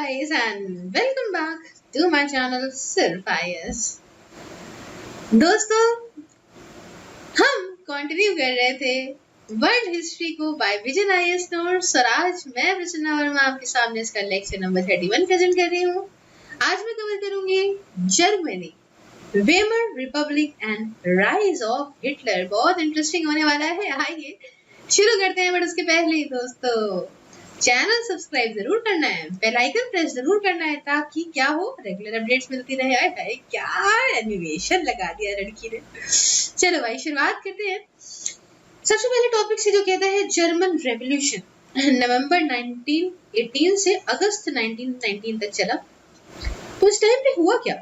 guys and welcome back to my channel सिर्फ IS। दोस्तों हम कंटिन्यू कर रहे थे वर्ल्ड हिस्ट्री को बाय विजन IS नोट्स और आज मैं प्रसन्ना वर्मा आपके सामने इसका लेक्चर नंबर 31 प्रेजेंट कर रही हूँ। आज मैं कवर करूंगी Germany, Weimar Republic and rise of Hitler. बहुत इंटरेस्टिंग होने वाला है। आइए शुरू करते हैं, बट उसके पहले दोस्तों चैनल सब्सक्राइब जरूर करना है, बेल आइकन प्रेस जरूर करना है ताकि क्या हो, रेगुलर अपडेट्स मिलती रहे। आए क्या एनिमेशन लगा दिया लड़की ने। चलो भाई शुरुआत करते हैं। सबसे पहले टॉपिक से जो कहता है जर्मन रेवोल्यूशन नवंबर 1918 से अगस्त 1919 तक चला। तो इस टाइम पे हुआ क्या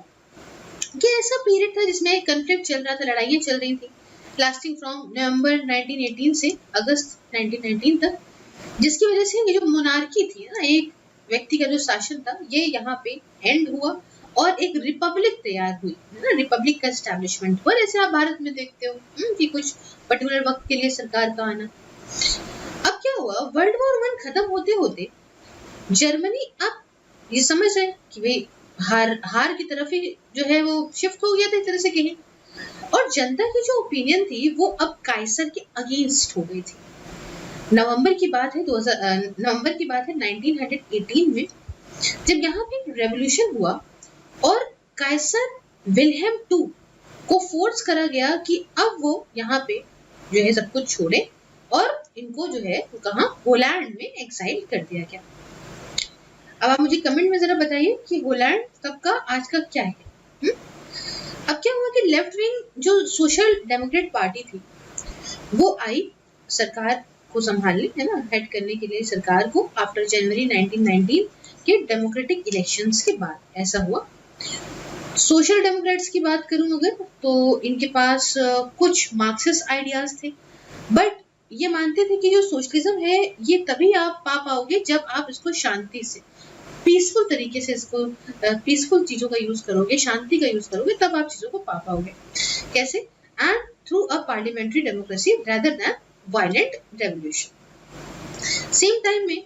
कि ऐसा पीरियड था जिसमें कॉन्फ्लिक्ट चल रहा था, लड़ाइयाँ चल रही थी, लास्टिंग फ्रॉम नवंबर 1918 से अगस्त 1919 तक, जिसकी वजह से ये जो मोनार्की थी ना, एक व्यक्ति का जो शासन था, ये यहाँ पे एंड हुआ और एक रिपब्लिक तैयार हुई ना, रिपब्लिक का एस्टैब्लिशमेंट हुआ। जैसे आप भारत में देखते हो कि कुछ पर्टिकुलर वक्त के लिए सरकार का आना। अब क्या हुआ, वर्ल्ड वॉर 1 खत्म होते होते जर्मनी अब ये समझ रहे कि भाई हार की तरफ ही जो है वो शिफ्ट हो गया था एक तरह से कहीं, और जनता की जो ओपिनियन थी वो अब काइसर के अगेंस्ट हो गई थी। नवंबर की बात है 1918 में, जब यहाँ पे रेवोल्यूशन हुआ और काइसर विल्हेम II को फोर्स करा गया कि अब वो यहाँ पे जो है सब कुछ छोड़े और इनको जो है कहाँ, होलैंड में एक्साइल कर दिया गया। अब आप मुझे कमेंट में जरा बताइए कि होलैंड कब का आज का क्या है। अब क्या हुआ कि लेफ्ट विंग जो सोशल डेमोक्रेट पार्टी थी वो आई सरकार को संभालने, है ना, हेड करने के लिए सरकार को, आफ्टर जनवरी 1919 के डेमोक्रेटिक इलेक्शंस के बाद ऐसा हुआ। सोशल डेमोक्रेट्स की बात करूं अगर, तो इनके पास कुछ मार्क्सिस्ट आइडियाज थे, बट ये मानते थे कि जो सोशलिज्म है ये तभी आप पा पाओगे जब आप इसको शांति से, पीसफुल तरीके से, इसको पीसफुल चीजों का यूज करोगे, शांति का यूज करोगे, तब आप चीजों को पा पाओगे। कैसे? And through a parliamentary democracy rather than violent revolution. Same time में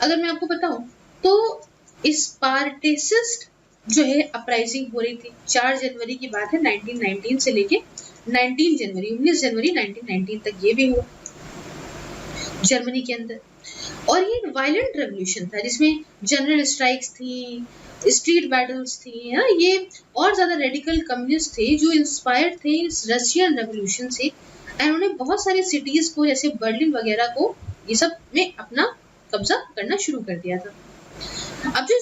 अगर मैं आपको बताऊं तो स्पार्टिसिस्ट जो है अपराइजिंग हो रही थी। 4 जनवरी की बात है 1919 से लेके 19 जनवरी 1919 तक ये भी हुआ जर्मनी के अंदर, और ये वायलेंट रेवोल्यूशन था जिसमें जनरल स्ट्राइक्स थी, स्ट्रीट बैटल्स थी, है ये, और ज्यादा रेडिकल कम्युनिस्ट थे जो इंस्पायर्ड थे इस रशियन रेवोल्यूशन से। उन्होंने बहुत सारी सिटीज को, जैसे बर्लिन वगैरह को, ये सब में अपना कब्जा करना शुरू कर दिया था। अब जो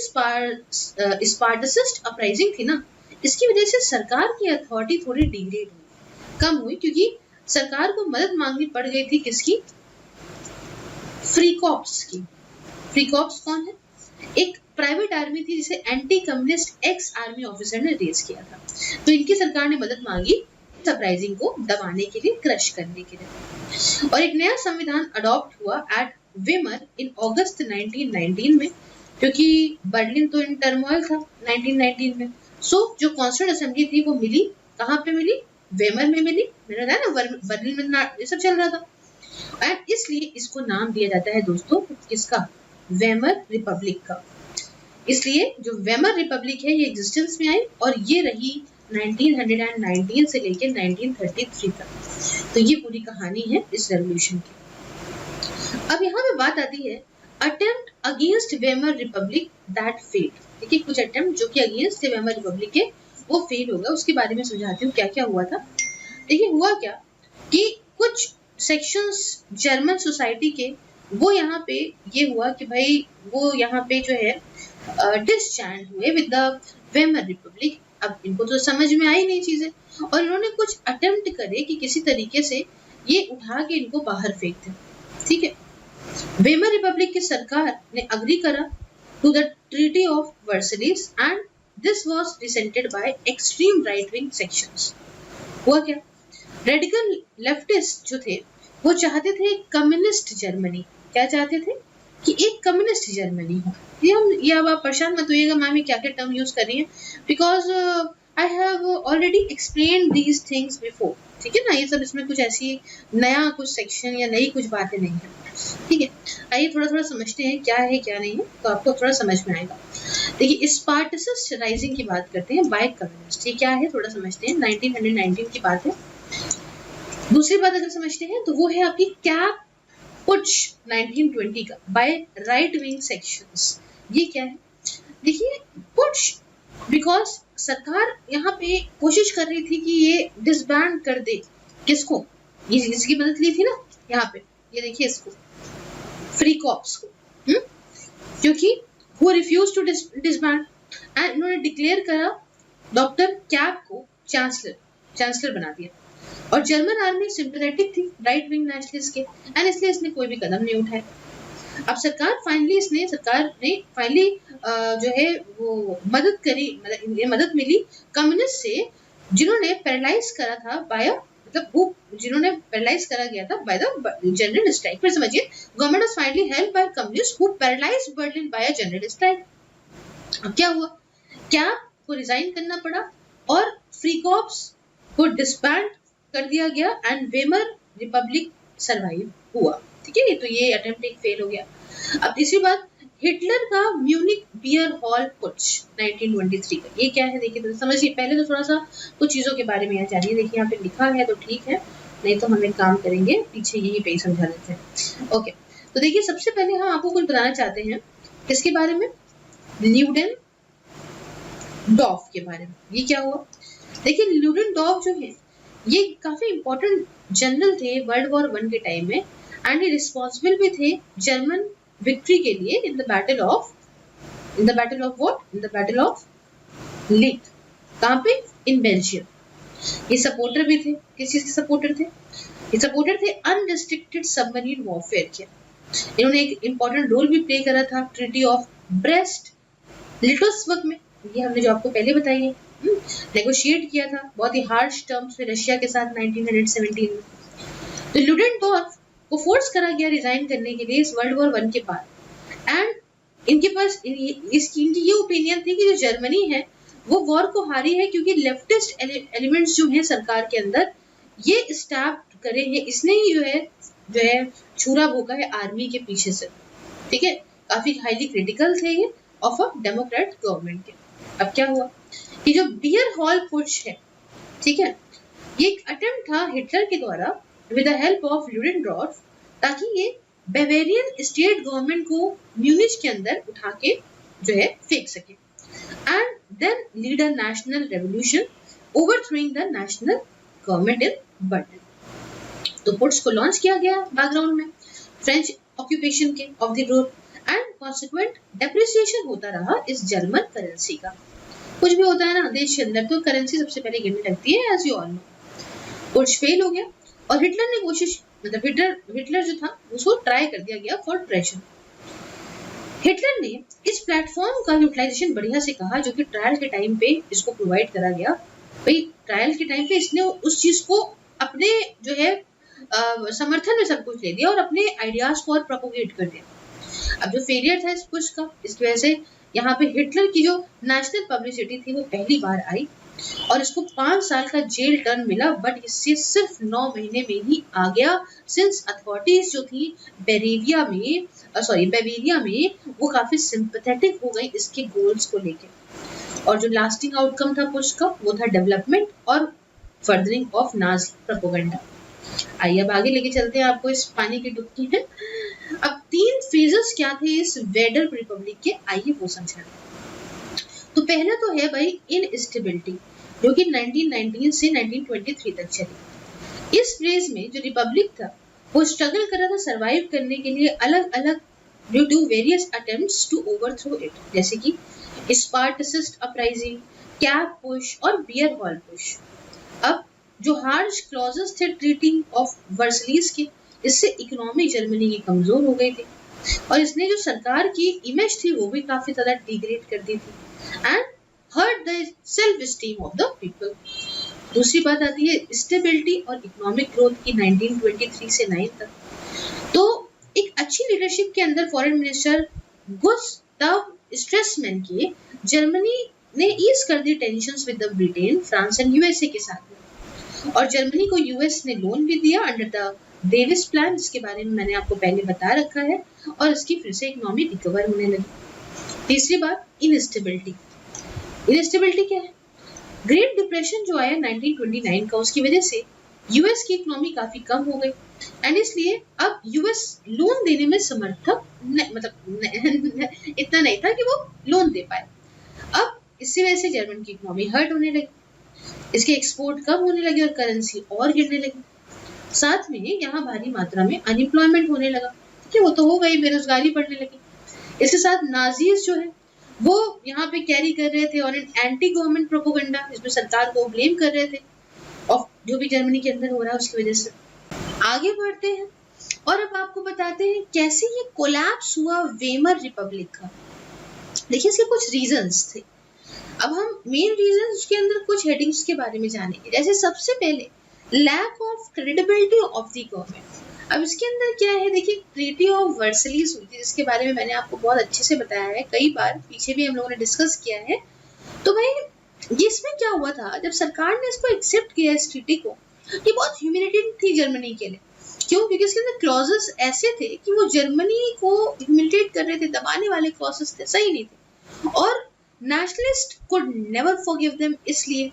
स्पार्टिसिस्ट अपराइजिंग थी ना, इसकी वजह से सरकार की अथॉरिटी थोड़ी डिग्रेड हुई, कम हुई, क्योंकि सरकार को मदद मांगनी पड़ गई थी किसकी? फ्री कॉप्स की। फ्री कॉप्स कौन है? एक प्राइवेट आर्मी थी जिसे anti communist ex army officer ने रेज किया था। तो इनकी सरकार ने मदद मांगी अपराइजिंग को दबाने के लिए, क्रश करने के लिए, और एक नया संविधान अडॉप्ट हुआ एट वेमर इन अगस्त 1919 में, क्योंकि बर्लिन तो इन टर्मोइल था 1919 में। सो जो कॉन्स्टिट्यूंट असेंबली थी वो मिली, कहाँ पे मिली? वेमर में मिली। मैंने बताया ना बर्लिन में ये सब चल रहा था, एंड इसलिए इसको नाम दिया जाता है दोस्तों किसका? वेमर रिपब्लिक का। इसलिए जो वेमर रिपब्लिक है ये एग्जिस्टेंस में आई और ये रही 1919 से लेकर 1933 तक। तो ये पूरी कहानी है इस रेवोल्यूशन की। अब यहाँ पे बात आती है attempt against Weimar Republic that failed. देखिए कुछ अटेम्प्ट जो कि अगेंस्ट वेमर रिपब्लिक है वो फेल होगा, उसके बारे में समझाती हूँ क्या क्या हुआ था। देखिए हुआ क्या कि कुछ सेक्शंस जर्मन सोसाइटी के वो यहाँ पे ये हुआ कि भाई वो यहाँ पे जो है डिसचैंट हुए विद द वेमर रिपब्लिक। अब इनको तो समझ में आई नहीं चीजें, और इन्होंने कुछ अटेम्प्ट करे कि किसी तरीके से ये उठा के इनको बाहर फेंक दें। ठीक है, वेमर रिपब्लिक की सरकार ने अग्री करा to the treaty of Versailles and this was dissented by extreme right wing sections. हुआ क्या, रेडिकल लेफ्टिस्ट जो थे वो चाहते थे कम्युनिस्ट जर्मनी। क्या चाहते थे? कि एक कम्युनिस्ट जर्मनी हो। ये अब आप परेशान मत होइएगा मामी क्या क्या टर्म यूज कर रही है, because I have already explained these things before. ठीक है ना, ये सब इसमें कुछ ऐसी नया कुछ सेक्शन या नई कुछ बातें नहीं है, ठीक है। आइए थोड़ा थोड़ा समझते हैं क्या है क्या नहीं है, तो आपको थोड़ा समझ में आएगा। देखिए स्पार्टकस राइजिंग की बात करते हैं बाय कम्युनिस्ट, ये क्या है थोड़ा समझते हैं, 1919 की बात है। दूसरी बात अगर समझते हैं तो वो है आपकी कैप पुट्स 1920 का बाय राइट विंग सेक्शंस। ये क्या है, देखिए पुट्स बिकॉज सरकार यहाँ पे कोशिश कर रही थी कि ये डिसबैंड कर दे, किसको, ये इसकी मदद ली थी ना यहाँ पे, ये देखिए इसको फ्री कॉप्स को, क्योंकि वो रिफ्यूज टू डिसबैंड एंड इन्होंने डिक्लेयर करा डॉक्टर कैप को चांसलर बना दिया। और जर्मन आर्मी सिंपैथेटिक थी राइट विंग नेशनलिस्ट के एंड इसलिए इसने कोई भी कदम नहीं उठाया। अब सरकार ने फाइनली जो है वो मदद करी, मदद मिली कम्युनिस्ट से जिन्होंने पैरालाइज करा था बाय, मतलब वो जिन्होंने पैरालाइज करा गया था बाय द जनरल स्ट्राइक। फिर समझिए, government was finally helped by communist who paralysed Berlin by a general strike. अब क्या हुआ, क्या को रिजाइन करना पड़ा और फ्री कॉर्प्स को डिसबैंड कर दिया गया एंड वेमर रिपब्लिक सरवाइव हुआ, ठीक है। तो ये अटेम्प्ट एक फेल हो गया। अब तीसरी बात, हिटलर का म्यूनिक बियर हॉल पुट्स 1923 का, ये क्या है देखिए तो समझिए। पहले तो थोड़ा सा कुछ चीजों के बारे में जानिए, देखिए यहाँ पे लिखा है तो ठीक है, नहीं तो हम एक काम करेंगे पीछे यही पे समझा देते हैं। ओके, तो देखिए सबसे पहले हम आपको कुछ बताना चाहते हैं किसके बारे में, ल्यूडेन डॉफ के बारे में। ये क्या हुआ, देखिए ल्यूडेन डॉफ जो है ये काफी इंपॉर्टेंट जनरल थे वर्ल्ड वॉर 1 के टाइम में एंड ये रिस्पॉन्सिबल भी थे जर्मन विक्ट्री के लिए in the battle of leak. कहाँ पे, इन बेल्जियम। ये सपोर्टर भी थे, किस चीज के सपोर्टर थे, ये सपोर्टर थे अनरिस्ट्रिक्टेड सबमरीन वॉरफेयर के। इन्होंने एक इंपॉर्टेंट रोल भी प्ले करा था ट्रीटी ऑफ ब्रेस्ट लिटोस्वर्क में, ये हमने जो आपको पहले बताई है, नेगोशिएट किया था बहुत ही हार्श टर्म्स में रशिया के साथ 1917 में। तो ल्यूडेनडॉर्फ को फोर्स करा गया रिजाइन करने के लिए इस वर्ल्ड वॉर 1 के बाद एंड इनके पास इनकी ये ओपिनियन थी कि जो जर्मनी है वो वॉर को हारी है क्योंकि लेफ्टिस्ट एलिमेंट्स जो हैं सरकार के अंदर ये स्टैब करे हैं, इसने ही जो है छुरा भोगा है आर्मी के पीछे से, ठीक है। काफी हाईली क्रिटिकल थे ये ऑफ अ डेमोक्रेट गवर्नमेंट के। अब क्या हुआ कि जो बियर हॉल पुट्स है, ठीक है, ये एक अटेम्प्ट था हिटलर के द्वारा with the help of Ludendorff, ताकि ये बावेरियन स्टेट गवर्नमेंट को म्यूनिच के अंदर उठा के जो है फेंक सके and then lead a national revolution overthrowing the national government in Berlin. तो पुट्स को लॉन्च किया गया बैकग्राउंड में फ्रेंच ऑक्यूपेशन के of the Ruhr and consequent depreciation होता रहा इस जर्मन करेंसी का। कुछ भी होता है ना देश के अंदर तो करेंसी सबसे पहले गिरने लगती है, as you all know. Putsch fail हो गया और हिटलर ने कोशिश, मतलब हिटलर जो था उसको ट्राई कर दिया गया फॉर प्रेशर। हिटलर ने इस प्लेटफॉर्म का यूटिलाइजेशन बढ़िया से कहा जो कि ट्रायल के टाइम पे इसको प्रोवाइड करा गया। भाई ट्रायल के टाइम पे इसने उस चीज को अपने जो है समर्थन में सब कुछ ले दिया और अपने आइडियाज को और प्रोपोगेट कर दिया। अब जो फेलियर था इस पुश का, इसकी वजह से यहाँ पे हिटलर की जो नेशनल पब्लिसिटी थी वो पहली बार आई और इसको 5 साल का जेल टर्म मिला, बट इससे सिर्फ 9 महीने में ही आ गया सिंस अथॉरिटीज जो थी बेवेरिया में वो काफी सिंपैथेटिक हो गई इसके गोल्स को लेके। और जो लास्टिंग आउटकम था पुश का वो था डेवलपमेंट और फर्दरिंग ऑफ नाजी प्रोपेगेंडा। आइए अब आगे लेके चलते हैं आपको इस पानी की डुबकी है। अब 3 फेजेस क्या थे इस वेडर रिपब्लिक के, आइए वो समझाते हैं। तो पहला तो है भाई इनस्टेबिलिटी जो कि 1919 से 1923 तक चली। इस फेज में जो रिपब्लिक था वो स्ट्रगल कर रहा था सरवाइव करने के लिए अलग अलग due to various attempts to overthrow it, जैसे कि स्पार्टसिस्ट अपराइजिंग, कैप पुश और बियर हॉल पुश। अब जो हार्श क्लॉजेस थे ट्रीटी ऑफ वर्सलीज के, इससे इकोनॉमी जर्मनी की कमजोर हो गई थी और इसने जो सरकार की इमेज थी वो भी काफी ज्यादा डिग्रेड कर दी थी and hurt the self esteem of the people. दूसरी बात आती है स्टेबिलिटी और इकोनॉमिक ग्रोथ की 1923 से 9 तक। तो एक अच्छी लीडरशिप के अंदर फॉरेन मिनिस्टर गुस्ताव स्ट्रेसमैन के जर्मनी ने ईज कर दी tensions with the Britain, France and USA के साथ में। और जर्मनी को यूएस ने लोन भी दिया अंडर द डेविस प्लान, जिसके बारे में मैंने आपको पहले बता रखा है, और इसकी फिर से इकोनॉमी रिकवर होने लगी। तीसरी बात, इनस्टेबिलिटी। इनस्टेबिलिटी क्या है? ग्रेट डिप्रेशन जो आया 1929 का, उसकी वजह से यूएस की इकोनॉमी काफी कम हो गई एंड इसलिए अब यूएस लोन देने में समर्थक इतना नहीं था कि वो लोन दे पाए। अब इसी वजह से जर्मन की इकोनॉमी हर्ट होने लगी, इसके एक्सपोर्ट कम होने लगे और करेंसी और गिरने लगी। साथ में यहाँ भारी मात्रा में अनएम्प्लॉयमेंट होने लगा, कि वो तो हो गई, बेरोजगारी बढ़ने लगी। इसके साथ नाजीज जो है वो यहाँ पे कैरी कर रहे थे और एंटी गवर्नमेंट प्रोपोगंडा, इसमें सरकार को ब्लेम कर रहे थे और जो भी जर्मनी के अंदर हो रहा है उसकी वजह से। आगे बढ़ते हैं और अब आपको बताते हैं कैसे ये कोलैप्स हुआ वेमर रिपब्लिक का। देखिए इसके कुछ रीजंस थे। अब हम मेन रीजंस के अंदर कुछ हेडिंग्स के बारे में जानेंगे। जैसे सबसे पहले lack of credibility of the government. अब इसके अंदर क्या है, देखिए ट्रीटी ऑफ वर्सलीज हुई थी, जिसके बारे में मैंने आपको बहुत अच्छे से बताया है, कई बार पीछे भी हम लोगों ने डिस्कस किया है। तो भाई इसमें क्या हुआ था, जब सरकार ने इसको एक्सेप्ट किया इस ट्रीटी को, ये बहुत ह्यूमिलेटिंग थी जर्मनी के लिए। क्यों? क्योंकि इसके अंदर क्लॉजेस ऐसे थे कि वो जर्मनी को ह्यूमिलेट कर रहे थे, दबाने वाले क्लॉजेस थे, सही नहीं थे, और nationalist could never forgive them. इसलिए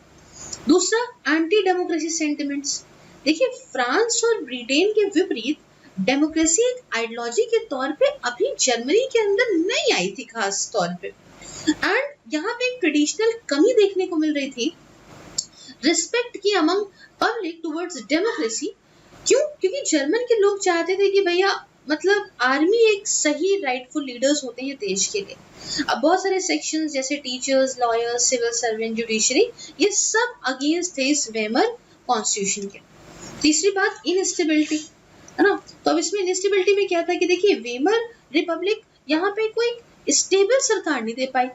दूसरा, एंटी डेमोक्रेसी सेंटिमेंट्स। देखिए फ्रांस और ब्रिटेन के विपरीत डेमोक्रेसी एक आइडियोलॉजी के तौर पे अभी जर्मनी के अंदर नहीं आई थी खास तौर पे, एंड यहाँ पे एक ट्रेडिशनल कमी देखने को मिल रही थी रिस्पेक्ट की अमंग पब्लिक टुवर्ड्स डेमोक्रेसी। क्यों? क्योंकि जर्मन के लोग चाहते थे कि भैया मतलब आर्मी एक सही राइटफुल लीडर्स होते हैं देश के लिए। अब बहुत सारे सेक्शंस जैसे teachers, lawyers, civil servant, judiciary, ये सब अगेंस्ट थे इस वेमर कॉन्स्टिट्यूशन के। तीसरी बात, इनस्टेबिलिटी, है ना। तो अब इसमें इनस्टेबिलिटी में क्या था कि देखिए वेमर रिपब्लिक यहाँ पे कोई स्टेबल सरकार नहीं दे पाई,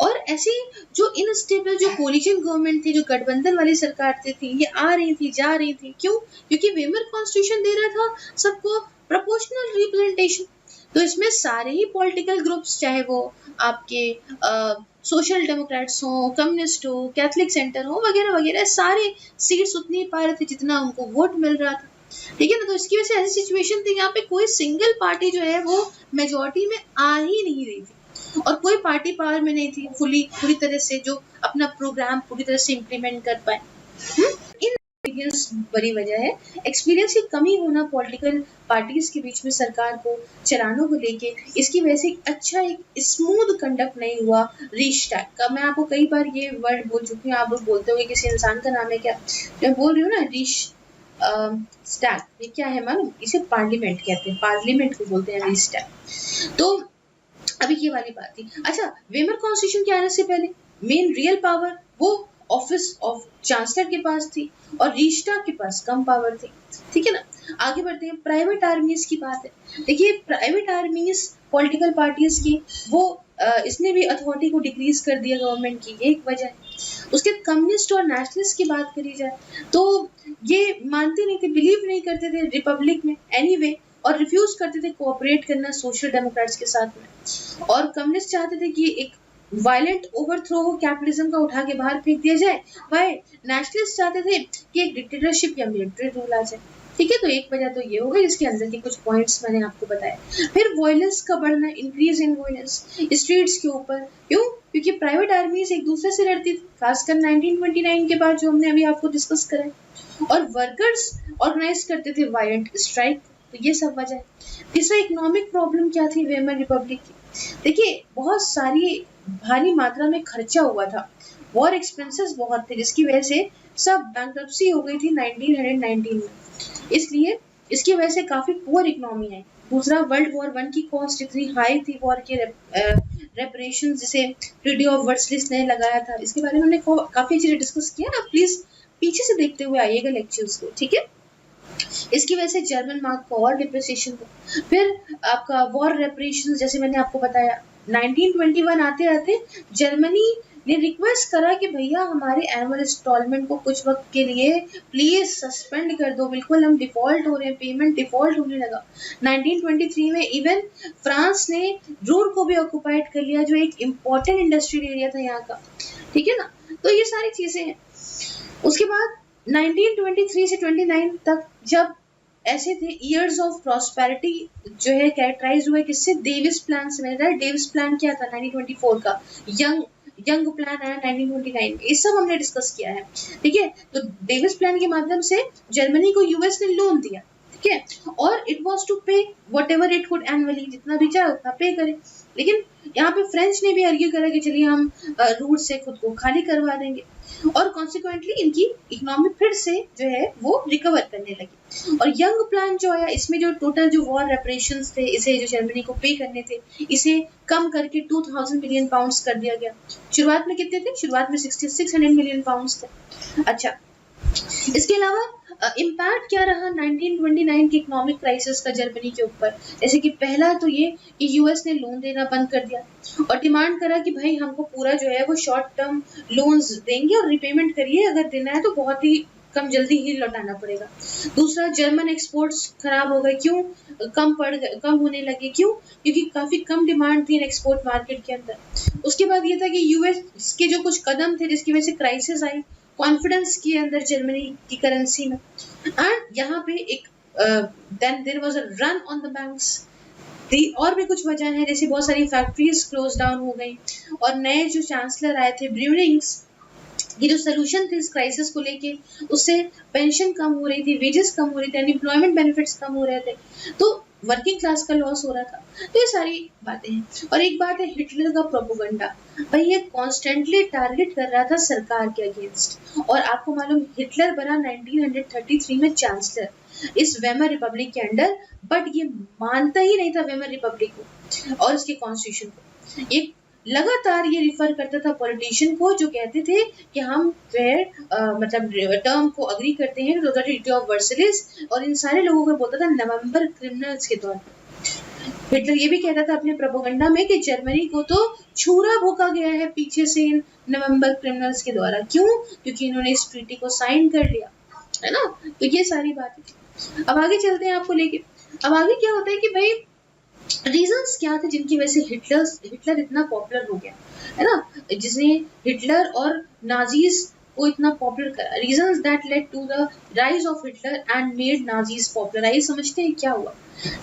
और ऐसी जो इनस्टेबल जो कोलिशन गवर्नमेंट थी, जो गठबंधन वाली सरकार थी, ये आ रही थी जा रही थी। क्यों? क्योंकि वेमर कॉन्स्टिट्यूशन दे रहा था सबको प्रोपोर्शनल रिप्रेजेंटेशन। तो इसमें सारे ही पॉलिटिकल ग्रुप्स, चाहे वो आपके सोशल डेमोक्रेट्स हो, कम्युनिस्ट हो, कैथलिक सेंटर हो, वगैरह वगैरह, सारे सीट्स उतनी ही पा रहे थे जितना उनको वोट मिल रहा था, ठीक है ना। तो इसकी वजह से ऐसी सिचुएशन थी यहाँ पे कोई सिंगल पार्टी जो है वो मेजोरिटी में आ ही नहीं रही थी, और कोई पार्टी पावर में नहीं थी पूरी तरह से जो अपना प्रोग्राम पूरी तरह से इम्प्लीमेंट कर पाए। एक्सपीरियंस बड़ी वजह है, एक्सपीरियंस की कमी होना पॉलिटिकल पार्टीज के बीच में सरकार को चलाने को लेके, इसकी वजह से अच्छा एक स्मूथ कंडक्ट नहीं हुआ रीस्टार्ट का। मैं आपको कई बार ये वर्ड बोल चुकी हूँ, आप लोग बोलते होंगे किसी इंसान का नाम है क्या, मैं बोल रही हूँ ना रीस्टार्ट, ये क्या है मालूम? इसे पार्लियामेंट कहते हैं, पार्लियामेंट को बोलते हैं रीस्टार्ट। तो अभी ये वाली बात थी। अच्छा, वेमर कॉन्स्टिट्यूशन के आने से पहले मेन रियल पावर वो ऑफिस ऑफ चांसलर के पास थी और रीस्टार्ट के पास कम पावर थी, ठीक है ना। आगे बढ़ते हैं, प्राइवेट आर्मीज की बात है। देखिए प्राइवेट आर्मीज पॉलिटिकल पार्टीज की वो इसने भी अथॉरिटी को डिक्रीज कर दिया गवर्नमेंट की, ये एक वजह है। उसके कम्युनिस्ट और नेशनलिस्ट की बात करी जाए तो ये मानते नहीं थे, बिलीव नहीं करते थे रिपब्लिक में एनीवे, और रिफ्यूज करते थे कोऑपरेट करना सोशल डेमोक्रेट्स के साथ में। और कम्युनिस्ट चाहते थे कि एक वायलेंट ओवरथ्रो हो, कैपिटलिज्म का उठा के बाहर फेंक दिया जाए। वाई नेशनलिस्ट चाहते थे कि एक डिक्टेटरशिप या मिलिट्री रूल आ जाए, ठीक है। तो एक वजह तो ये हो गई, इसके अंदर के कुछ पॉइंट्स मैंने आपको बताया। फिर वॉयलेंस का बढ़ना, इंक्रीज इन वॉयलेंस स्ट्रीट्स के ऊपर। क्यों? क्योंकि प्राइवेट आर्मीज एक दूसरे से लड़ती थी, खासकर 1929 के बाद जो हमने अभी आपको डिस्कस करा है, और वर्कर्स ऑर्गेनाइज करते थे वायलेंट स्ट्राइक। तो ये सब वजह है। तीसरा, इकोनॉमिक प्रॉब्लम क्या थी वेमर रिपब्लिक की? देखिए बहुत सारी भारी मात्रा में खर्चा हुआ था, वॉर एक्सपेंसेस बहुत थे, जिसकी वजह से सब बैंक्रप्सी हो गई थी 1919 में, इसलिए इसकी वजह से काफी पुअर इकोनॉमी है। दूसरा, वर्ल्ड वॉर 1 की कॉस्ट इतनी हाई थी, वॉर के रेपरेशंस जिसे ट्रीटी ऑफ वर्सलिस ने लगाया था, इसके बारे में हमने काफी अच्छे से डिस्कस किया ना, प्लीज पीछे से देखते हुए आइएगा लेक्चर्स को, ठीक है। इसकी वजह से जर्मन मार्क को और डिप्रिसिएशन हुआ। फिर आपका वॉर रेपरेशंस, जैसे मैंने आपको बताया 1921 आते आते जर्मनी ने रिक्वेस्ट करा कि भैया हमारे एनुअल इंस्टॉलमेंट को कुछ वक्त के लिए प्लीज सस्पेंड कर दो, बिल्कुल हम डिफॉल्ट हो रहे हैं, पेमेंट डिफॉल्ट होने लगा। 1923 में इवन फ्रांस ने रूर को भी ऑक्युपाइड कर लिया, जो एक इम्पोर्टेंट इंडस्ट्रियल एरिया था यहाँ का, ठीक है ना। तो ये सारी चीजें हैं। उसके बाद 1923 से 29 तक जब ऐसे थे ईयर्स ऑफ प्रॉस्पेरिटी जो है कैरेक्टराइज हुए किससे, डेविस प्लान से। मैंने कहा डेविस प्लान क्या था 1924 का, यंग यंग प्लान आया 1929 में, ये सब हमने डिस्कस किया है, ठीक है। तो डेविस प्लान के माध्यम से जर्मनी को यूएस ने लोन दिया, ठीक है, और इट वाज टू पे व्हाटएवर इट कुड एनुअली, जितना भी चाहे उतना पे करे। लेकिन यहाँ पे फ्रेंच ने भी आर्ग्यू करा कि चलिए हम रूट से खुद को खाली करवा देंगे, और कॉन्सिक्वेंटली इनकी इकोनॉमी फिर से जो है वो रिकवर करने लगी। और यंग प्लान जो आया, इसमें जो टोटल जो वॉर रेपरेशंस थे, इसे जो जर्मनी को पे करने थे, इसे कम करके 2000 मिलियन पाउंड्स कर दिया गया। शुरुआत में कितने थे, शुरुआत में 600 मिलियन पाउंड्स थे। अच्छा, इसके अलावा इम्पैक्ट क्या रहा 1929 के इकोनॉमिक क्राइसिस का जर्मनी के ऊपर। जैसे कि पहला तो ये कि यूएस ने लोन देना बंद कर दिया और डिमांड करा कि भाई हमको पूरा जो है वो शॉर्ट टर्म लोन्स देंगे और रिपेमेंट करिए, अगर देना है तो बहुत ही जल्दी ही लौटाना पड़ेगा। दूसरा, जर्मन एक्सपोर्ट्स खराब हो गए, क्यों, कम होने लगे, क्यों, क्योंकि काफी कम डिमांड थी एक्सपोर्ट मार्केट के अंदर। उसके बाद ये था कि यूएस के जो कुछ कदम थे जिसकी वजह से क्राइसिस आई, कॉन्फिडेंस के अंदर जर्मनी की करेंसी में, एंड यहाँ पे एक then there was a run on the banks. और भी कुछ वजह है, जैसे बहुत सारी फैक्ट्रीज क्लोज डाउन हो गई और नए जो चांसलर आए थे ब्रूनिंग्स, ये जो सोल्यूशन थे इस क्राइसिस को लेके, उससे पेंशन कम हो रही थी, वेजेस कम हो रही थी, अनएम्प्लॉयमेंट बेनिफिट्स कम हो रहे थे, तो वर्किंग क्लास का लॉस हो रहा था। तो ये सारी बातें हैं। और एक बात है हिटलर का प्रोपेगेंडा, भाई ये कॉन्स्टेंटली टारगेट कर रहा था सरकार के अगेंस्ट। और आपको मालूम हिटलर बना 1933 में चांसलर इस वेमर रिपब्लिक के अंडर, बट ये मानता ही नहीं था वेमर रिपब्लिक को और इसके कॉन्स्टिट्यूशन को। ये लगातार ये रिफर करता था पॉलिटिशियन को जो कहते थे कि हम जो है मतलब टर्म को अग्री करते हैं तो ट्रीटी ऑफ वर्सलिस, और इन सारे लोगों को बोलता था नवंबर क्रिमिनल्स के तौर पर। हिटलर ये भी कहता था अपने प्रोपेगेंडा में कि जर्मनी को तो छुरा भोंका गया है पीछे से इन नवंबर क्रिमिनल्स के द्वारा। क्यों, क्योंकि इन्होंने इस ट्रीटी को साइन कर लिया, है ना। तो ये सारी बातें। अब आगे चलते हैं आपको लेके। अब आगे क्या होता है कि भाई रीजंस क्या थे जिनकी वजह से हिटलर इतना पॉपुलर हो गया, है ना, जिसने हिटलर और नाजीज को इतना पॉपुलर करा। Reasons that led to the rise of Hitler and made Nazis popular. आइए समझते हैं क्या हुआ।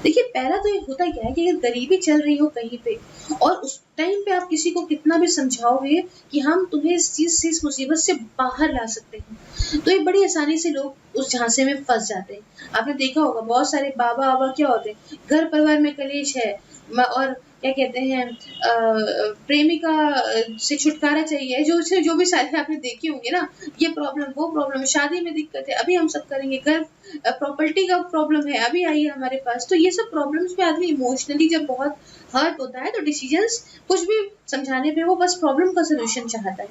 देखिए, पहला तो ये होता क्या है कि अगर गरीबी चल रही हो कहीं पे और उस टाइम पे आप किसी को कितना भी समझाओगे कि हम तुम्हें इस चीज से, इस मुसीबत से बाहर ला सकते हैं, तो ये बड़ी आसानी से लोग उस झांसे में फंस जाते हैं। आपने देखा होगा बहुत सारे बाबा क्या होते हैं, घर परिवार में कलेश है और क्या कहते हैं प्रेमिका से छुटकारा चाहिए, जो भी शादी आपने देखी होंगी ना, ये प्रॉब्लम वो प्रॉब्लम, शादी में दिक्कत है अभी हम सब करेंगे, घर प्रॉपर्टी का प्रॉब्लम है अभी आइए हमारे पास। तो ये सब प्रॉब्लम्स पे आदमी इमोशनली जब बहुत हर्ट होता है तो डिसीजंस कुछ भी समझाने पे वो बस प्रॉब्लम का सोल्यूशन चाहता है।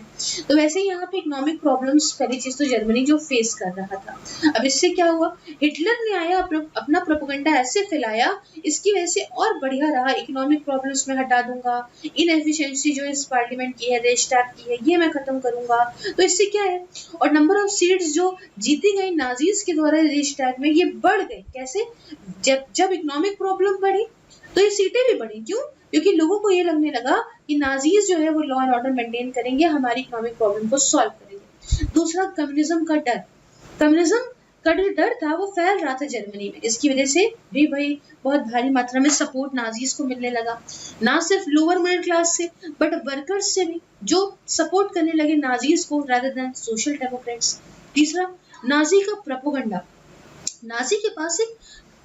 तो वैसे ही यहाँ पे इकोनॉमिक प्रॉब्लम्स पहली चीज तो जर्मनी जो फेस कर रहा था। अब इससे क्या हुआ, हिटलर ने आया अपना प्रोपेगेंडा ऐसे फैलाया, इसकी वजह से और बढ़िया रहा। इकोनॉमिक प्रॉब्लम्स में हटा दूंगा, इनएफिशिएंसी जो इस पार्लियामेंट की है, रेस्टार्ट की है, ये मैं खत्म करूंगा। तो इससे क्या है, और नंबर ऑफ सीट्स जो जीती गई नाजीज के द्वारा रेस्टार्ट में, ये बढ़ गए। कैसे, जब इकोनॉमिक प्रॉब्लम बढ़ी तो ये सीटें भी बढ़ी। क्यों, क्योंकि लोगों को ये लगने लगा कि नाजीज जो है वो लॉ एंड ऑर्डर मेंटेन करेंगे, हमारी इकोनॉमिक प्रॉब्लम को सॉल्व करेंगे। दूसरा, कम्युनिज्म का डर। कम्युनिज्म का जो डर था वो फैल रहा था जर्मनी में, जिसकी वजह से भी भाई बहुत भारी मात्रा में सपोर्ट नाजीज को मिलने लगा, ना सिर्फ लोअर मिडिल क्लास से बट वर्कर्स से भी, जो सपोर्ट करने लगे नाजीज को रादर देन सोशल डेमोक्रेट्स। तीसरा, नाजी का प्रोपेगेंडा। नाजी के पास एक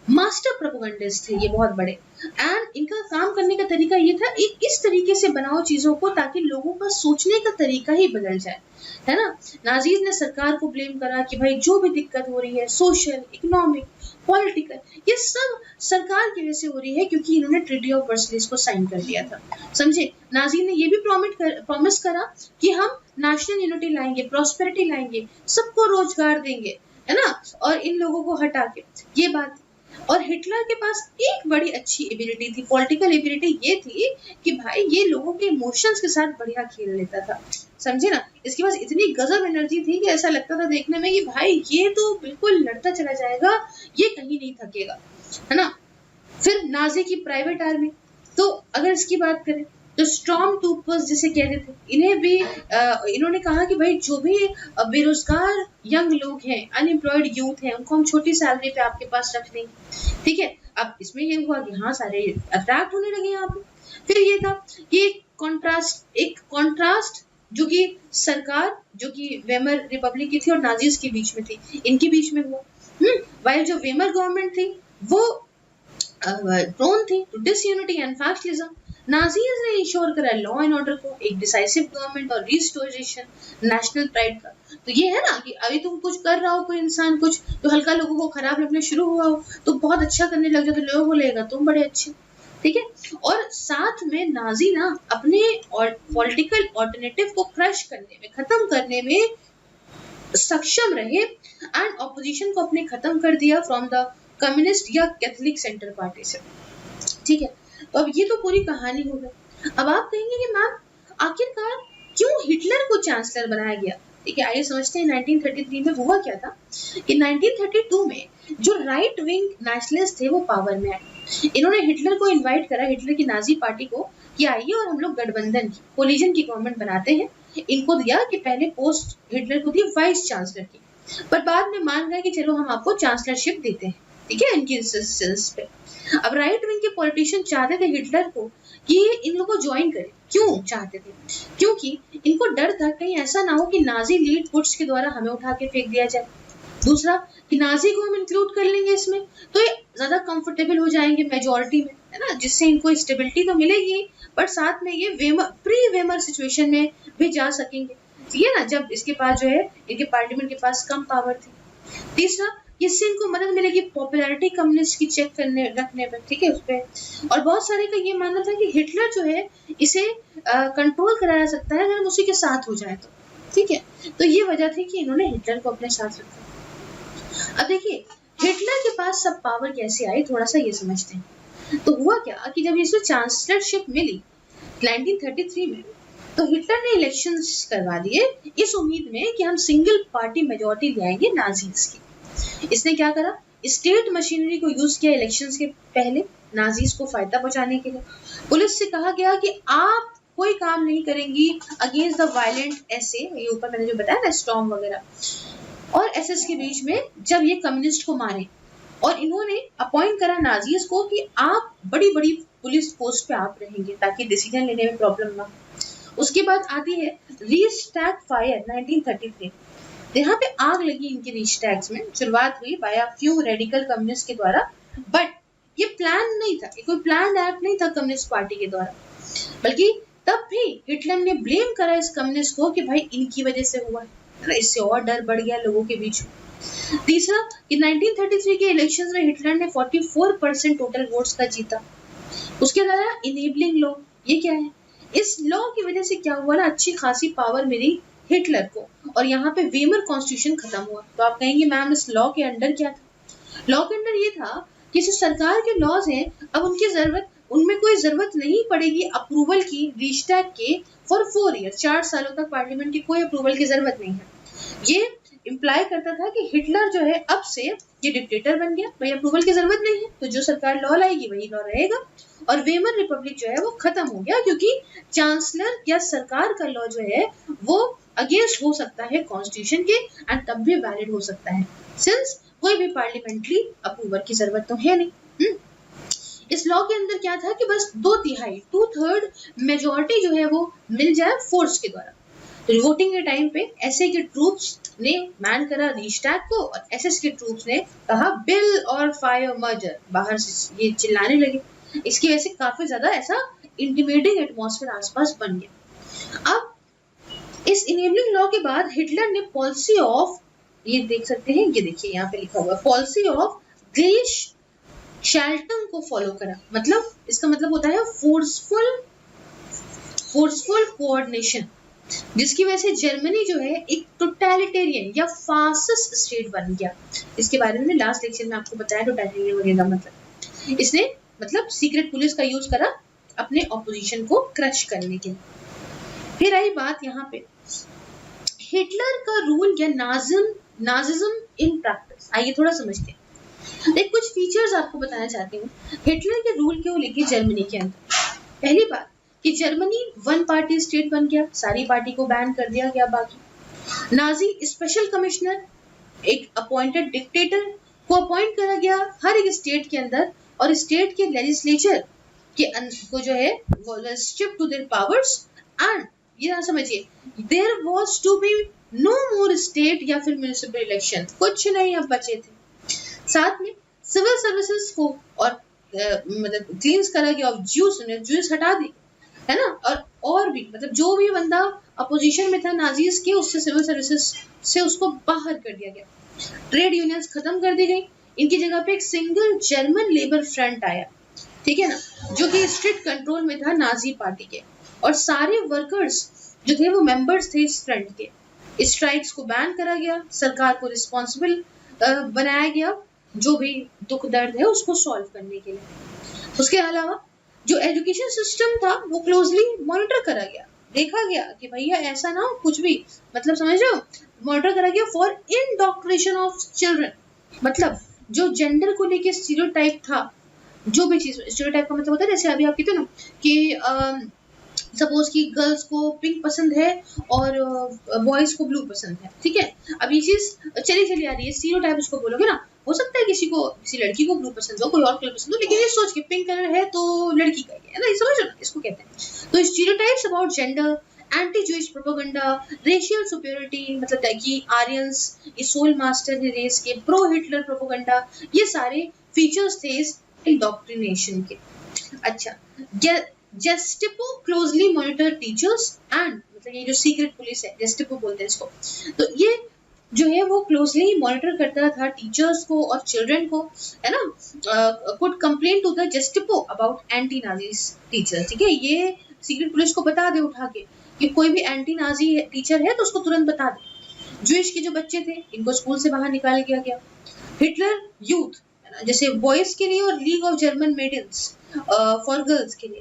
मास्टर प्रोपेगेंडिस्ट थे ये बहुत बड़े, एंड इनका काम करने का तरीका ये था, एक इस तरीके से बनाओ चीजों को ताकि लोगों का सोचने का तरीका ही बदल जाए, है ना। नाजीज ने सरकार को ब्लेम करा कि भाई जो भी दिक्कत हो रही है सोशल, इकोनॉमिक, पॉलिटिकल, ये सब सरकार की वजह से हो रही है क्योंकि इन्होंने ट्रीटी ऑफ वर्सलिस को साइन कर दिया था। समझे, नाजी ने ये भी प्रॉमिस करा कि हम नेशनल यूनिटी लाएंगे, प्रॉस्पेरिटी लाएंगे, सबको रोजगार देंगे, है ना, और इन लोगों को हटा के, ये बात। और हिटलर के पास एक बड़ी अच्छी एबिलिटी थी, पॉलिटिकल एबिलिटी ये थी कि भाई ये लोगों के इमोशंस के साथ बढ़िया खेल लेता था, समझे ना। इसके पास इतनी गजब एनर्जी थी कि ऐसा लगता था देखने में कि भाई ये तो बिल्कुल लड़ता चला जाएगा, ये कहीं नहीं थकेगा, है ना। फिर नाजी की प्राइवेट आर्मी, तो अगर इसकी बात करें तो स्टॉर्म ट्रूपर्स जिसे कहते थे, इन्हें भी इन्होंने कहा कि भाई जो भी बेरोजगार यंग लोग हैं, अनएम्प्लॉयड यूथ हैं, उनको हम छोटी सैलरी पे आपके पास रख देंगे, ठीक है। अब इसमें ये हुआ कि हाँ सारे अट्रैक्ट होने लगे यहाँ पे। फिर ये था कि एक कॉन्ट्रास्ट जो कि सरकार जो कि वेमर रिपब्लिक की थी और नाजीज के बीच में थी, इनके बीच में हुआ। वाइल जो वेमर गवर्नमेंट थी वो प्रोन थी टू डिसयूनिटी एंड फैक्शनिज्म, नाजीज ने इंश्योर करा लॉ एंड ऑर्डर को, एक डिसाइसिव गवर्नमेंट और रिस्टोरेशन नेशनल प्राइड का। तो ये है ना कि अभी तुम कुछ कर रहा हो, कोई इंसान कुछ तो हल्का लोगों को खराब लगना शुरू हुआ हो तो बहुत अच्छा करने लग जाए तो लोग बोलेगा तुम बड़े अच्छे, ठीक है। और साथ में नाजी ना अपने पॉलिटिकल ऑल्टरनेटिव को क्रश करने में, खत्म करने में सक्षम रहे एंड ऑपोजिशन को अपने खत्म कर दिया फ्रॉम द कम्युनिस्ट या कैथोलिक सेंटर पार्टी से, ठीक है। तो अब ये तो पूरी कहानी हो गई। अब आप कहेंगे कि मैम आखिरकार क्यों हिटलर को चांसलर बनाया गया, ठीक है। आइए समझते हैं 1933 में हुआ क्या था कि 1932 में जो राइट विंग नेशनलिस्ट थे वो पावर में आए। इन्होंने हिटलर को इनवाइट करा, हिटलर की नाजी पार्टी को, कि आइए और हम लोग गठबंधन की कोलिजन की गवर्नमेंट बनाते हैं। इनको दिया कि पहले पोस्ट हिटलर को दी वाइस चांसलर की, पर बाद में मान गए कि चलो हम आपको चांसलरशिप देते हैं, ठीक है, इनकी इंसिस्टेंस पे। अब राइट विंग के पॉलिटिशियन चाहते थे हिटलर को कि इन लोगों को ज्वाइन करे। क्यों चाहते थे? क्योंकि इनको डर था कहीं ऐसा ना हो कि नाजी लीड पुट्स के द्वारा हमें उठा के फेंक दिया जाए। दूसरा कि नाजी को हम इंक्लूड कर लेंगे इसमें तो ये ज्यादा कंफर्टेबल हो जाएंगे मेजॉरिटी में, है ना, जिससे इनको स्टेबिलिटी तो मिलेगी पर साथ में ये प्री वेमर सिचुएशन में भी जा सकेंगे, ठीक है ना, जब इसके पास जो है इनके पार्लियामेंट के पास कम पावर थी। तीसरा इससे इनको मदद मिलेगी पॉपुलैरिटी कम्युनिस्ट की चेक करने रखने में, ठीक है, उस पर। और बहुत सारे का ये मानना था कि हिटलर जो है इसे कंट्रोल कराया सकता है अगर हम उसी के साथ हो जाए तो, ठीक है। तो ये वजह थी कि इन्होंने हिटलर को अपने साथ रखा। अब देखिए हिटलर के पास सब पावर कैसे आई, थोड़ा सा ये समझते हैं। तो हुआ क्या कि जब इसे चांसलरशिप मिली 1933 में तो हिटलर ने इलेक्शंस करवा दिए इस उम्मीद में कि हम सिंगल पार्टी मेजॉरिटी ले आएंगे नाजीज की। इसने क्या करा, स्टेट मशीनरी को यूज किया इलेक्शंस के पहले नाजीज को फायदा पहुंचाने के लिए। पुलिस से कहा गया कि आप कोई काम नहीं करेंगी अगेंस्ट द वायलेंट एसए, ये ऊपर मैंने जो बताया ना स्टॉर्म वगैरह, और एसएस के बीच में जब ये कम्युनिस्ट को मारे। और इन्होंने अपॉइंट करा नाजीज को कि आप बड़ी बड़ी पुलिस पोस्ट पे आप रहेंगे ताकि डिसीजन लेने में प्रॉब्लम ना। उसके बाद आती है रीस्टैग फायर 1933, यहाँ पे आग लगी इनके रीस्टैग्स में। शुरुआत हुई by a few radical communist के द्वारा, बट ये प्लान नहीं था, ये कोई प्लान एक्ट नहीं था कम्युनिस्ट पार्टी के द्वारा, बल्कि तब भी हिटलर ने ब्लेम करा इस कम्युनिस्ट को कि भाई इनकी वजह से हुआ है, इससे और डर बढ़ गया लोगों के बीच में। तीसरा कि 1933 के इलेक्शंस में हिटलर ने 44% टोटल वोट्स का जीता। उसके अलावा इनेबलिंग लॉ, ये क्या है, इस लॉ की वजह से क्या हुआ ना, अच्छी खासी पावर मिली हिटलर को और यहाँ पे वेमर कॉन्स्टिट्यूशन खत्म हुआ। तो आप कहेंगे मैम इस लॉ के अंडर क्या था? लॉ के अंडर ये था कि जो सरकार के लॉज हैं अब उनमें कोई जरूरत नहीं पड़ेगी अप्रूवल की रीस्टैग के फॉर 4 ईयर, 4 सालों तक पार्लियामेंट की कोई अप्रूवल की जरूरत नहीं है। ये इम्प्लाई करता था कि हिटलर जो है अब से ये डिक्टेटर बन गया, भाई अप्रूवल की जरूरत नहीं है, तो जो सरकार लॉ लाएगी वही लॉ रहेगा। और वेमर रिपब्लिक जो है वो खत्म हो गया क्योंकि चांसलर या सरकार का लॉ जो है वो अगेंस्ट हो सकता है कॉन्स्टिट्यूशन के एंड तब भी वैलिड हो सकता है, सिंस कोई भी पार्लियामेंट्री अप्रूवल की जरूरत तो है नहीं। इस लॉ के अंदर क्या था कि बस 2/3 मेजॉरिटी जो है वो मिल जाए फोर्स के द्वारा। तो वोटिंग के टाइम पे एसए के ट्रूप्स ने मैन करा रीस्टैग को और एसएस के ट्रूप्स ने कहा बिल और फायर मर्डर, बाहर से ये चिल्लाने लगे। इसकी वजह से काफी ज्यादा ऐसा इंटिमिडेटिंग एटमॉस्फेयर आसपास बन गया। अब इस इनेबलिंग लॉ के बाद हिटलर ने पॉलिसी ऑफ, ये देख सकते हैं, ये देखिए यहाँ पे लिखा हुआ पॉलिसी ऑफ ग्लेश शेल्टन को फॉलो करा। मतलब इसका मतलब होता है फोर्सफुल कोऑर्डिनेशन, जिसकी वजह से जर्मनी जो है एक टोटलिटेरियन या फासिस्ट स्टेट बन गया। इसके बारे में लास्ट लेक्चर में आपको बताया टोटलिटेरियन वगैरह मतलब इसने मतलब सीक्रेट पुलिस का यूज करा अपने ऑपोजिशन को क्रश करने के लिए। फिर आई बात यहाँ पे हिटलर का रूल या नाजिज्म इन प्रैक्टिस, आइए थोड़ा समझते हैं। एक कुछ फीचर्स आपको बताना चाहती हूँ हिटलर के रूल को लेके जर्मनी के अंदर। पहली बात कि जर्मनी वन पार्टी स्टेट बन गया, सारी पार्टी को बैन कर दिया गया। बाकी नाजी स्पेशल कमिश्नर, एक अपॉइंटेड डिक्टेटर को अपॉइंट करा गया हर एक स्टेट के अंदर, और स्टेट के लेजिस्लेचर के को जो है वो restrict to their powers. And ये ना समझिए, there was to be no more state या फिर म्युनिसिपल इलेक्शन, कुछ नहीं अब बचे थे। साथ में सिविल सर्विसेज को और मतलब क्लींस करा गया ऑफ ज्यूस हटा दी, है ना। और भी मतलब जो भी बंदा अपोजिशन में था नाजीज के, उससे सिविल सर्विसेज से उसको बाहर कर दिया गया। ट्रेड यूनियंस खत्म कर दी गई, इनकी जगह पे एक सिंगल जर्मन लेबर फ्रंट आया, ठीक है ना, जो कि स्ट्रिक्ट कंट्रोल में था नाजी पार्टी के, और सारे वर्कर्स जो थे वो मेंबर्स थे इस फ्रंट के। स्ट्राइक्स को बैन करा गया, सरकार को रिस्पॉन्सिबल बनाया गया जो भी दुख दर्द है उसको सॉल्व करने के लिए। उसके अलावा जो एजुकेशन सिस्टम था वो क्लोजली मॉनिटर करा गया, देखा गया कि भैया ऐसा ना हो कुछ भी, मतलब समझ रहे हो, मॉनिटर करा गया फॉर इंडोक्ट्रिनेशन ऑफ चिल्ड्रन। मतलब जो जेंडर को लेके स्टीरियोटाइप था, जो भी चीज, स्टीरियोटाइप का मतलब होता है जैसे अभी आप कहते हो ना कि सपोज कि गर्ल्स को पिंक पसंद है और बॉयज को ब्लू पसंद है, ठीक है। अब ये चीज चली आ रही है, स्टीरियोटाइप उसको बोलोगे ना, हो सकता है किसी लड़की को ब्लू पसंद हो, कोई और कलर पसंद हो, लेकिन ये सोच के पिंक कलर है तो लड़की का है ना, ये समझ लो ना, इसको कहते हैं। तो stereotypes about gender, anti Jewish propaganda, racial superiority, मतलब कि आर्यंस ये सोल मास्टर है रेस के, प्रो हिटलर प्रोपेगेंडा, ये सारे फीचर्स थे इस इंडोक्ट्रिनेशन के। अच्छा, जेस्टिपो क्लोजली मॉनिटर टीचर्स एंड, मतलब ये जो सीक्रेट पुलिस है जेस्टिपो बोलते हैं इसको, तो ये जो है वो क्लोजली मॉनिटर करता था टीचर्स को और चिल्ड्रन को, है ना। Could complain to the Gestapo about anti Nazis teachers, ठीक है। ये सीक्रेट पुलिस को बता दे उठा के कि कोई भी एंटी नाजी टीचर है तो उसको तुरंत बता दे। जूइश के जो बच्चे थे इनको स्कूल से बाहर निकाल दिया गया। हिटलर यूथ, जैसे बॉयज के लिए और league of German medals for girls के लिए,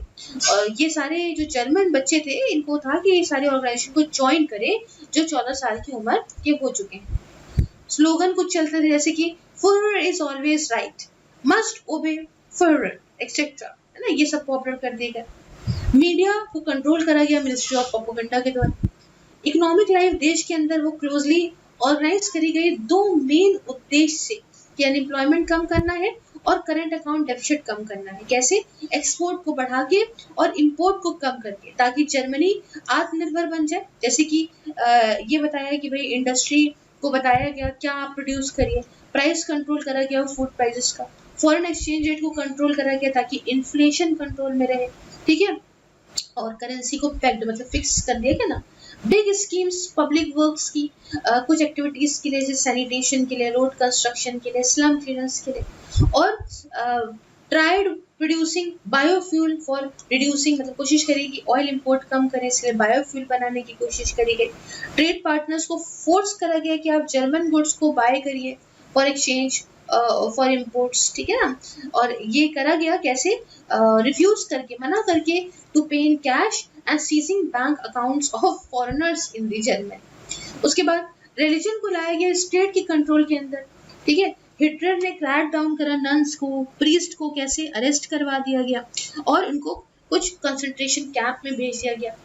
और ये सारे जो जर्मन बच्चे थे इनको था कि ये सारे ऑर्गेनाइजेशन को ज्वाइन करे जो 14 साल की उम्र के हो चुके हैं। स्लोगन कुछ चलते थे जैसे कि Fuhrer is always right, must obey Fuhrer etcetera, है ना, ये सब पॉपुलर कर दिया गया। मीडिया को कंट्रोल करा गया मिनिस्ट्री ऑफ प्रोपेगेंडा के द्वारा। इकोनॉमिक लाइफ देश के अंदर वो क्लोजली ऑर्गेनाइज करी गई दो मेन उद्देश्य से कि अनएम्प्लॉयमेंट कम करना है और करंट अकाउंट डेफिसिट कम करना है। कैसे? एक्सपोर्ट को बढ़ा के और इंपोर्ट को कम करके, ताकि जर्मनी आत्मनिर्भर बन जाए। जैसे कि ये बताया कि भाई इंडस्ट्री को बताया गया क्या आप प्रोड्यूस करिए, प्राइस कंट्रोल करा गया फूड प्राइसेस का, फॉरेन एक्सचेंज रेट को कंट्रोल करा गया ताकि इन्फ्लेशन कंट्रोल में रहे, ठीक है, और करेंसी को पैक्ड मतलब फिक्स कर दिया गया ना। बिग स्कीम्स पब्लिक वर्क्स की, कुछ एक्टिविटीज के लिए जैसे सैनिटेशन के लिए, रोड कंस्ट्रक्शन के लिए, स्लम क्लीयरेंस के लिए, और tried producing biofuel for reducing, मतलब कोशिश करी कि ऑयल इंपोर्ट कम करें, इसलिए बायोफ्यूल बनाने की कोशिश करी गई। ट्रेड पार्टनर्स को फोर्स करा गया कि आप जर्मन गुड्स को बाय करिए फॉर एक्सचेंज फॉर इम्पोर्ट्स, ठीक है ना। और ये करा गया कैसे? रिफ्यूज करके, मना करके to pay in cash and seizing bank accounts of foreigners in the German. उसके बाद रिलीजन को लाया गया स्टेट के कंट्रोल के अंदर, ठीक है। हिटलर ने क्रैक डाउन करा नन्स को, प्रीस्ट को कैसे अरेस्ट करवा दिया गया और उनको कुछ कंसंट्रेशन कैंप में भेज दिया गया।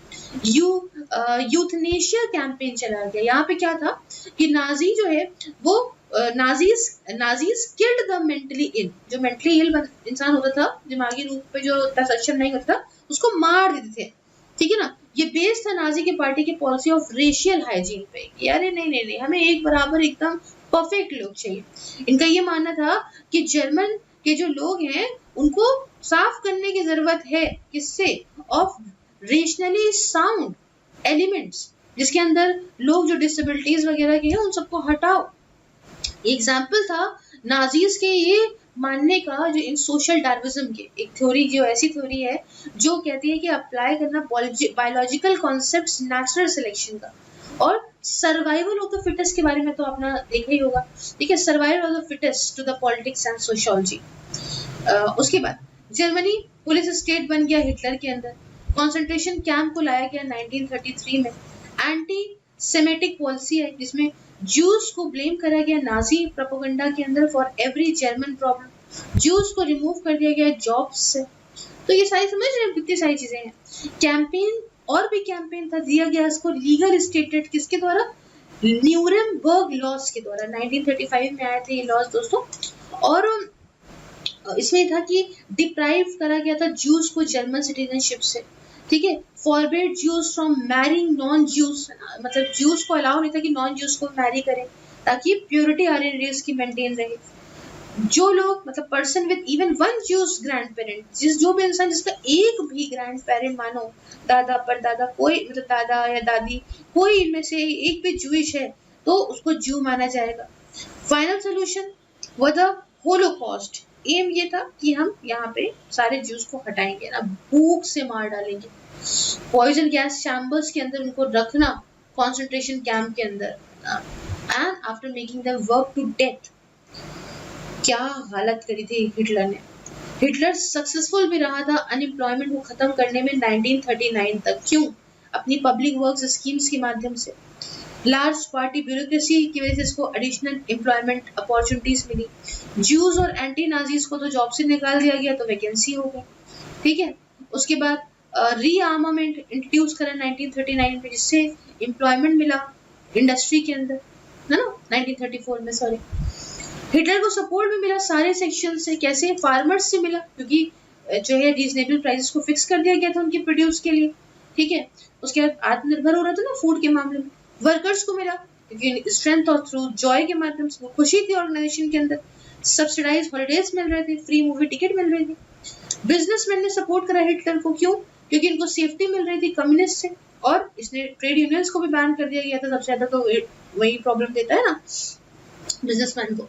यूथनेशिया कैंपेन चला गया। यहाँ पे क्या था कि नाजी जो है वो Nazis killed the mentally ill, जो मेंटली इल इंसान होता था, दिमागी रूप पे जो सक्षम नहीं होता था, उसको मार देते थे, ठीक है ना। ये बेस था नाजी के पार्टी की पॉलिसी ऑफ रेशियल हाइजीन पे कि अरे नहीं हमें एक बराबर एकदम परफेक्ट लोग चाहिए। इनका ये मानना था कि जर्मन के जो लोग हैं उनको साफ करने की जरूरत है, किससे? ऑफ रेशनली साउंड एलिमेंट्स, जिसके अंदर लोग जो डिसेबिलिटीज वगैरह के हैं उन सबको हटाओ। एग्जाम्पल था नाजीज के ये मानने का जो इन सोशल डार्विज्म के एक थ्योरी, जो ऐसी थ्योरी है जो कहती है कि अप्लाई करना बायोलॉजिकल कॉन्सेप्ट्स नेचुरल सिलेक्शन का, और सर्वाइवल ऑफ द फिटेस्ट के बारे में तो आपने देखा ही होगा, ठीक है, survival of the fittest to the politics and sociology. उसके बाद जर्मनी पुलिस स्टेट बन गया हिटलर के अंदर। कॉन्सेंट्रेशन कैंप को लाया गया 1933 में। एंटी सेमेटिक पॉलिसी है जिसमें जूस को ब्लेम करा गया नाजी प्रोपेगेंडा के अंदर for every German problem. Juice को रिमूव कर दिया गया जॉब्स से। तो ये सारी समझ रहे हैं कितनी सारी चीजें हैं। कैंपेन, और भी कैंपेन था, दिया गया इसको लीगल स्टेटेड किसके द्वारा, न्यूरेमबर्ग लॉज के द्वारा। 1935 में आए थे ये लॉज दोस्तों। और इसमें था कि डिप्राइव करा गया था ज्यूज को जर्मन सिटीजनशिप से, ठीक है। Forbid Jews from marrying non Jews, मतलब ज्यूज को अलाउ नहीं था कि नॉन ज्यूज को मैरी करें, ताकि प्योरिटी आर्यन रेस की मेंटेन रहे। जो लोग, मतलब person with even one Jews grand parent, जो भी इंसान जिसका एक भी ग्रैंड पेरेंट, मानो दादा परदादा, कोई मतलब दादा या दादी, कोई इनमें से एक भी जूइश है तो उसको ज्यू माना जाएगा। फाइनल सोल्यूशन वो द होलोकॉस्ट। एम ये था कि हम यहाँ पे सारे ज्यूज को हटाएंगे ना, भूख से मार डालेंगे, पॉइजन गैस चैम्बर्स के अंदर उनको रखना, कंसंट्रेशन कैंप के अंदर, and after making them work to death. क्या हालत करी थी हिटलर ने। हिटलर सक्सेसफुल भी रहा था अनएम्प्लॉयमेंट को खत्म करने में 1939 तक। क्यों? अपनी पब्लिक वर्क्स स्कीम्स के माध्यम से। लार्ज पार्टी ब्यूरोक्रेसी की वजह से इसको एडिशनल एम्प्लॉयमेंट अपॉर्चुनिटीज मिली। ज्यूज और एंटी नाजीज को तो जॉब से निकाल दिया गया, तो वैकेंसी हो गई, ठीक है। उसके बाद रीआर्मामेंट इंट्रोड्यूस करा 1939 में, जिससे एम्प्लॉयमेंट मिला इंडस्ट्री के अंदर, है ना, 1934 में, सॉरी। हिटलर को सपोर्ट भी मिला सारे सेक्शन से। कैसे? फार्मर्स से मिला, क्योंकि जो है रीजनेबल प्राइसेस को फिक्स कर दिया गया था उनके प्रोड्यूस के लिए, ठीक है। उसके बाद आत्मनिर्भर हो रहा था ना फूड के मामले में। वर्कर्स को मिला, क्योंकि स्ट्रेंथ और थ्रू जॉय के माध्यम से वो खुशी थी ऑर्गेनाइजेशन के अंदर। सब्सिडाइज हॉलिडेज मिल रहे थे, फ्री मूवी टिकट मिल रही थी। बिजनेसमैन ने सपोर्ट करा हिटलर को, क्यों? क्योंकि इनको सेफ्टी मिल रही थी कम्युनिस्ट से, और इसने ट्रेड यूनियंस को भी बैन कर दिया गया था। सबसे ज्यादा तो वही प्रॉब्लम देता है ना बिजनेसमैन को।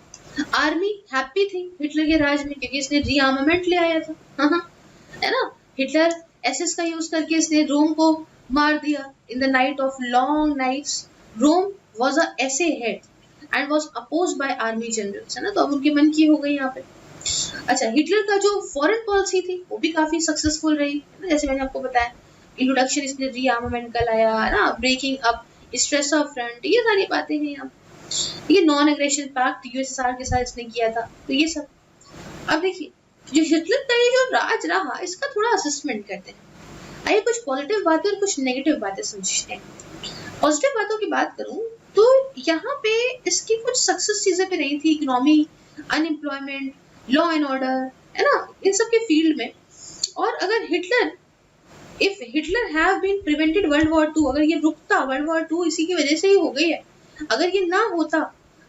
आर्मी हैप्पी थी हिटलर के राज में, क्योंकि इसने रीआर्मामेंट ले आया था, है ना। हिटलर एसएस का यूज करके इसने रोम को मार दिया in the night of long nights. Rohm was a SA head and was opposed by army generals, है ना। तो अब उनके मन की हो गई यहाँ पे। अच्छा, हिटलर का जो फॉरेन पॉलिसी थी वो भी काफी सक्सेसफुल रही, है ना। जैसे मैंने आपको बताया, इंट्रोडक्शन इसने रीआर्मामेंट का लाया, है ना, breaking up stress of front, ये सारी बातें हैं यहाँ। ये नॉन एग्रेशन पैक्ट यूएसएसआर के साथ इसने किया था, तो ये सब। अब देखिए, जो हिटलर का ये जो राज रहा, इसका थोड़ा असेसमेंट करते हैं। आइए कुछ पॉजिटिव बातें और कुछ नेगेटिव बातें समझते हैं। पॉजिटिव बातों की बात करूं तो यहाँ पे इसकी कुछ सक्सेस चीजें भी रही थी, economy, unemployment, law and order, है ना, इन सब के फील्ड में। और अगर if Hitler have been prevented world war 2, अगर ये रुकता, वर्ल्ड वॉर 2 इसी की वजह से ही हो गई है, अगर ये ना होता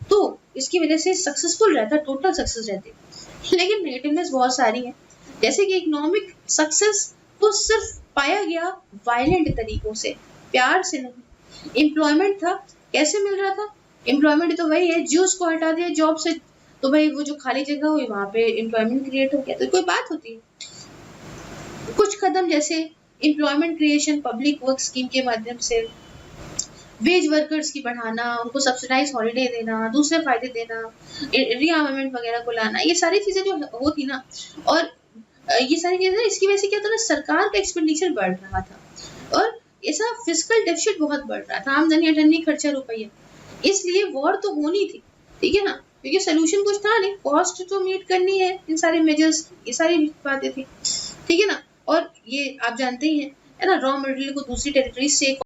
तो इसकी वजह से सक्सेसफुल रहता, टोटल सक्सेस रहती। लेकिन नेगेटिवनेस बहुत सारी है, जैसे कि इकोनॉमिक सक्सेस तो सिर्फ पाया गया वायलेंट तरीकों से, प्यार से नहीं। एम्प्लॉयमेंट था, कैसे मिल रहा था एम्प्लॉयमेंट? तो वही है, ज्यूज को हटा दिया जॉब से, तो भाई वो जो खाली जगह हुई वहां पे एम्प्लॉयमेंट क्रिएट हो गया, तो कोई बात होती है। कुछ कदम जैसे employment creation, public work scheme के माध्यम से, वेज वर्कर्स की बढ़ाना, उनको सब्सिडाइज हॉलिडे देना, दूसरे फायदे देना, रीआर्मामेंट वगैरह को लाना, ये सारी चीजें जो होती ना, और ये सारी चीजें इसकी वजह से क्या था ना, सरकार का एक्सपेंडिचर बढ़ रहा था, और ऐसा फिस्कल डेफिसिट बहुत बढ़ रहा था, आमदनी अठन्नी खर्चा रुपया। इसलिए वॉर तो होनी थी, ठीक है ना, क्योंकि सोल्यूशन कुछ था नहीं, कॉस्ट तो मीट करनी है, इन सारे मेजर्स, ये सारी बातें थी, ठीक है ना। और ये आप जानते ही हैं, है ना, रॉ मटेरियल को दूसरी टेरिटरी से